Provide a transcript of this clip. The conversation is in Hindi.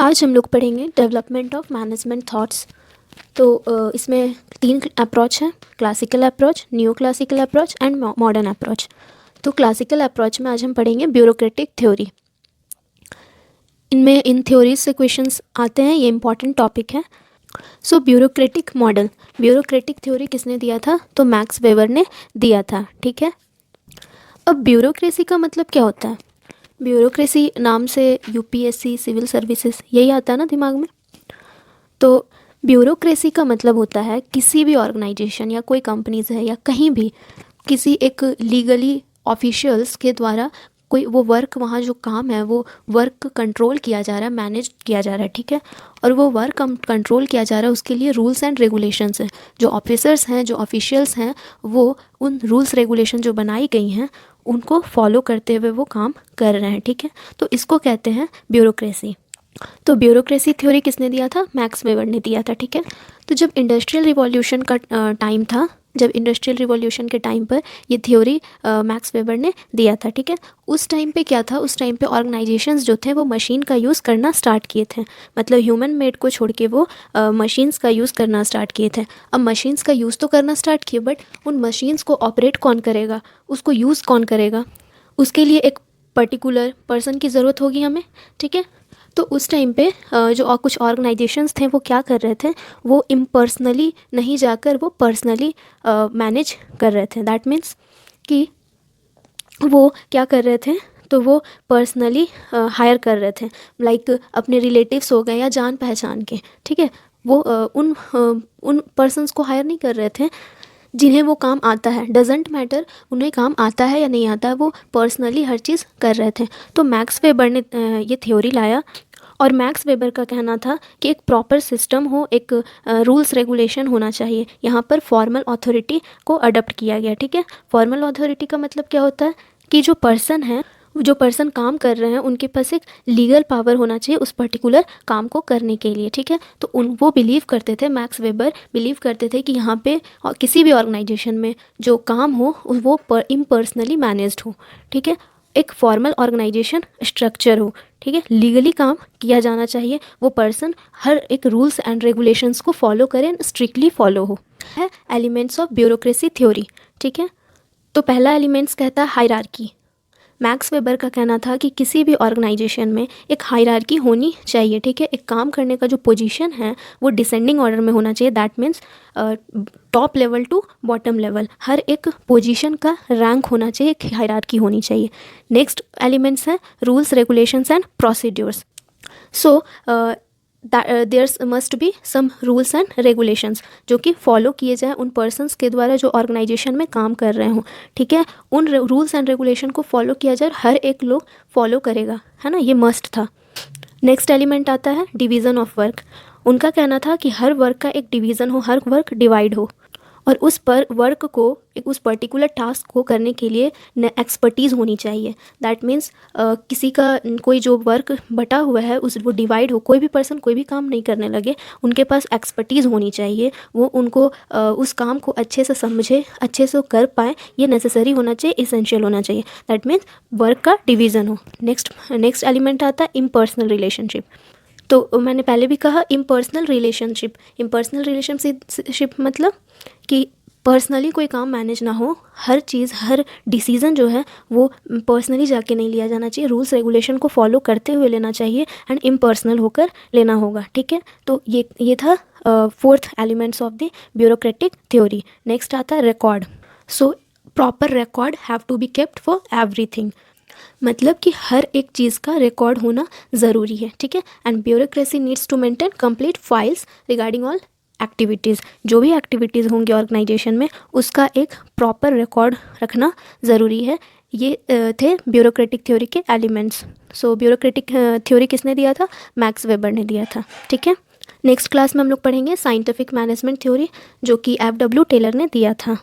आज हम लोग पढ़ेंगे डेवलपमेंट ऑफ मैनेजमेंट थॉट्स। तो इसमें 3 अप्रोच हैं, classical approach, new classical approach and modern approach. तो क्लासिकल अप्रोच में आज हम पढ़ेंगे ब्यूरोक्रेटिक थ्योरी। इनमें इन थ्योरीज से क्वेश्चंस आते हैं, ये इंपॉर्टेंट टॉपिक है। सो ब्यूरोक्रेटिक मॉडल, ब्यूरोक्रेटिक थ्योरी किसने दिया था? तो मैक्स वेबर ने दिया था। ठीक है, अब ब्यूरोक्रेसी का मतलब क्या होता है? ब्यूरोक्रेसी नाम से यूपीएससी, सिविल सर्विसेज यही आता है ना दिमाग में। तो ब्यूरोक्रेसी का मतलब होता है किसी भी ऑर्गेनाइजेशन या कोई कंपनीज है या कहीं भी किसी एक लीगली ऑफिशियल्स के द्वारा कोई वो वर्क, वहाँ जो काम है वो वर्क कंट्रोल किया जा रहा है, मैनेज किया जा रहा है। ठीक है, और वो वर्क कंट्रोल किया जा रहा है, उसके लिए रूल्स एंड रेगुलेशंस हैं। जो ऑफिसर्स हैं, जो ऑफिशियल्स हैं, वो उन रूल्स रेगुलेशन जो बनाई गई हैं उनको फॉलो करते हुए वो काम कर रहे हैं। ठीक है, तो इसको कहते हैं ब्यूरोक्रेसी। तो ब्यूरोक्रेसी थ्योरी किसने दिया था? मैक्स वेबर ने दिया था। ठीक है, तो जब इंडस्ट्रियल रिवॉल्यूशन का टाइम था, जब इंडस्ट्रियल रिवॉल्यूशन के टाइम पर ये थ्योरी मैक्स वेबर ने दिया था। ठीक है, उस टाइम पे क्या था? उस टाइम पे ऑर्गेनाइजेशंस जो थे वो मशीन का यूज़ करना स्टार्ट किए थे। मतलब ह्यूमन मेड को छोड़ के वो मशीन्स का यूज़ करना स्टार्ट किए थे। अब मशीन्स का यूज़ तो करना स्टार्ट किए, बट उन मशीन्स को ऑपरेट कौन करेगा, उसको यूज़ कौन करेगा? उसके लिए एक पर्टिकुलर पर्सन की ज़रूरत होगी हमें। ठीक है, तो उस टाइम पे जो कुछ ऑर्गेनाइजेशंस थे वो क्या कर रहे थे? वो इम्पर्सनली नहीं जाकर वो पर्सनली मैनेज कर रहे थे। दैट मीन्स कि वो क्या कर रहे थे? तो वो पर्सनली हायर कर रहे थे, लाइक अपने रिलेटिव्स हो गए या जान पहचान के। ठीक है, वो उन पर्सन्स को हायर नहीं कर रहे थे जिन्हें वो काम आता है। डजेंट मैटर उन्हें काम आता है या नहीं आता है, वो पर्सनली हर चीज़ कर रहे थे। तो मैक्स वेबर ने ये थ्योरी लाया, और मैक्स वेबर का कहना था कि एक प्रॉपर सिस्टम हो, एक रूल्स रेगुलेशन होना चाहिए। यहाँ पर फॉर्मल अथॉरिटी को अडॉप्ट किया गया। ठीक है, फॉर्मल अथॉरिटी का मतलब क्या होता है कि जो पर्सन काम कर रहे हैं उनके पास एक लीगल पावर होना चाहिए उस पर्टिकुलर काम को करने के लिए। ठीक है, तो वो बिलीव करते थे, मैक्स वेबर बिलीव करते थे कि यहाँ पे किसी भी ऑर्गेनाइजेशन में जो काम हो वो इम्पर्सनली मैनेज्ड हो। ठीक है, एक फॉर्मल ऑर्गेनाइजेशन स्ट्रक्चर हो। ठीक है, लीगली काम किया जाना चाहिए, वो पर्सन हर एक रूल्स एंड रेगुलेशंस को फॉलो करें, स्ट्रिक्टली फॉलो हो। है एलिमेंट्स ऑफ ब्यूरोक्रेसी थ्योरी। ठीक है, तो पहला एलिमेंट्स कहता है हायरार्की। मैक्स वेबर का कहना था कि किसी भी ऑर्गेनाइजेशन में एक हायरार्की होनी चाहिए। ठीक है, एक काम करने का जो पोजीशन है वो डिसेंडिंग ऑर्डर में होना चाहिए। That means top level to bottom level, हर एक पोजीशन का रैंक होना चाहिए, एक हायरार्की होनी चाहिए। नेक्स्ट एलिमेंट्स हैं rules regulations and procedures. So there's must be some rules and regulations जो कि फॉलो किए जाए उन पर्सन्स के द्वारा जो ऑर्गेनाइजेशन में काम कर रहे हों। ठीक है, उन रूल्स एंड रेगुलेशन को फॉलो किया जाए और हर एक लोग फॉलो करेगा, है ना, ये मस्ट था। नेक्स्ट एलिमेंट आता है डिवीज़न ऑफ वर्क। उनका कहना था कि हर वर्क का एक डिवीज़न हो, हर वर्क डिवाइड हो, और उस पर वर्क को उस पर्टिकुलर टास्क को करने के लिए एक्सपर्टीज़ होनी चाहिए। दैट मीन्स किसी का कोई जो वर्क बटा हुआ है उस वो डिवाइड हो, कोई भी पर्सन कोई भी काम नहीं करने लगे, उनके पास एक्सपर्टीज़ होनी चाहिए, वो उनको उस काम को अच्छे से समझे, अच्छे से कर पाए, ये नेसेसरी होना चाहिए, इसेंशियल होना चाहिए। दैट मीन्स वर्क का डिवीज़न हो। नेक्स्ट एलिमेंट आता है इम्पर्सनल रिलेशनशिप। तो मैंने पहले भी कहा इम्पर्सनल रिलेशनशिप मतलब कि पर्सनली कोई काम मैनेज ना हो, हर चीज़, हर डिसीज़न जो है वो पर्सनली जाके नहीं लिया जाना चाहिए, रूल्स रेगुलेशन को फॉलो करते हुए लेना चाहिए एंड इम्पर्सनल होकर लेना होगा। ठीक है, तो ये था fourth elements of the bureaucratic theory. Next आता है record. So proper record have to be kept for everything, मतलब कि हर एक चीज़ का रिकॉर्ड होना ज़रूरी है। ठीक है, and bureaucracy needs to maintain complete files regarding all activities. जो भी एक्टिविटीज़ होंगी ऑर्गेनाइजेशन में उसका एक प्रॉपर रिकॉर्ड रखना ज़रूरी है। ये थे ब्यूरोक्रेटिक थ्योरी के एलिमेंट्स। सो ब्यूरोक्रेटिक थ्योरी किसने दिया था? मैक्स वेबर ने दिया था। ठीक है, नेक्स्ट क्लास में हम लोग पढ़ेंगे साइंटिफिक मैनेजमेंट थ्योरी, जो कि F.W. टेलर ने दिया था।